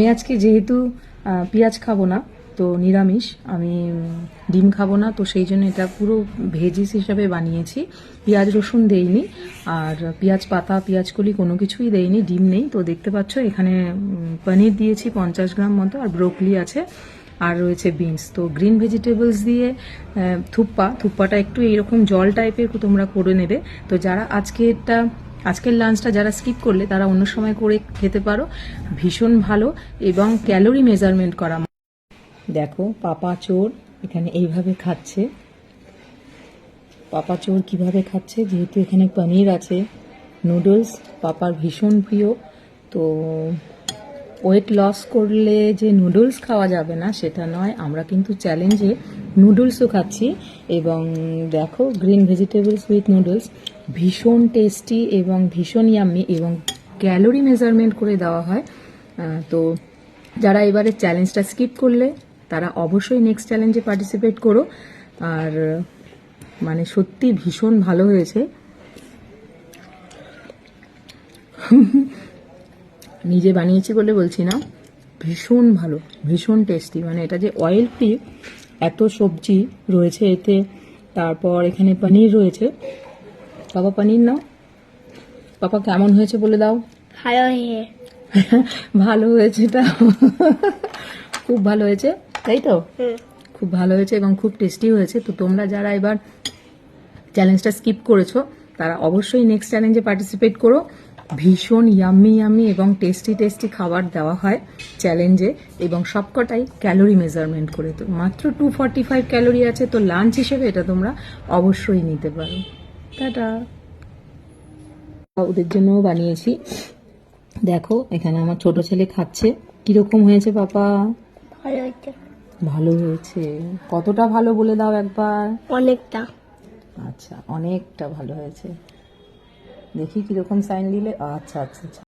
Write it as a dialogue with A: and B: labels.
A: আমি আজকে যেহেতু পেঁয়াজ খাবো না, তো নিরামিষ, আমি ডিম খাবো না, তো সেই জন্য এটা পুরো ভেজিস হিসাবে বানিয়েছি। পেঁয়াজ রসুন দেইনি, আর পেঁয়াজ পাতা পেঁয়াজ কলি কোনো কিছুই দেইনি, ডিম নেই। তো দেখতে পাচ্ছ এখানে পনির দিয়েছি 50 গ্রাম মতো, আর ব্রোকলি আছে, আর রয়েছে বিনস। তো গ্রিন ভেজিটেবলস দিয়ে থুপ্পাটা একটু এইরকম জল টাইপের তোমরা করে নেবে। তো যারা আজকের লাঞ্চটা যারা স্কিপ করলে তারা অন্য সময় করে খেতে পারো, ভীষণ ভালো। এবং ক্যালোরি মেজারমেন্ট করা। দেখো পাপা চোর এখানে এইভাবে খাচ্ছে। পাপা চোর কিভাবে খাচ্ছে, যেহেতু এখানে পনির আছে, নুডলস পাপার ভীষণ প্রিয়। তো ওয়েট লস করলে যে নুডলস খাওয়া যাবে না সেটা নয়, আমরা কিন্তু চ্যালেঞ্জে নুডলসও খাচ্ছি। এবং দেখো গ্রিন ভেজিটেবলস উইথ নুডলস ভীষণ টেস্টি এবং ভীষণ ইয়াম্মি, এবং ক্যালোরি মেজারমেন্ট করে দেওয়া হয়। তো যারা এবারে চ্যালেঞ্জটা স্কিপ করলে তারা অবশ্যই নেক্সট চ্যালেঞ্জে পার্টিসিপেট করো। আর মানে সত্যি ভীষণ ভালো হয়েছে। নিজে বানিয়েছি বলে বলছি না, ভীষণ ভালো, ভীষণ টেস্টি। মানে এটা যে অয়েল ফ্রি, এত সবজি রয়েছে এতে, তারপর এখানে পনির রয়েছে। পাপা পনির নাও, পাপা কেমন হয়েছে বলে দাও।
B: ভালো হয়ে
A: ভালো হয়েছে, এটা খুব ভালো হয়েছে, তাই তো? খুব ভালো হয়েছে এবং খুব টেস্টি হয়েছে। তো তোমরা যারা এবার চ্যালেঞ্জটা স্কিপ করেছো তারা অবশ্যই নেক্সট চ্যালেঞ্জে পার্টিসিপেট করো। ভীষণ ইয়াম্মি এবং টেস্টি খাবার দেওয়া হয় চ্যালেঞ্জে, এবং সবকটাই ক্যালোরি মেজারমেন্ট করে। তো মাত্র 245 ক্যালোরি আছে, তো লাঞ্চ হিসেবে এটা তোমরা অবশ্যই নিতে পারো। টাটা। ওদের জন্যও বানিয়েছি। দেখো এখানে আমার ছোট ছেলে খাচ্ছে। কিরকম হয়েছে পাপা?
B: ভালো হয়েছে।
A: ভালো হয়েছে। কতটা ভালো বলে দাও একবার।
B: অনেকটা।
A: আচ্ছা, অনেকটা ভালো হয়েছে। দেখি কিরকম সাইন দিলে। আচ্ছা আচ্ছা আচ্ছা।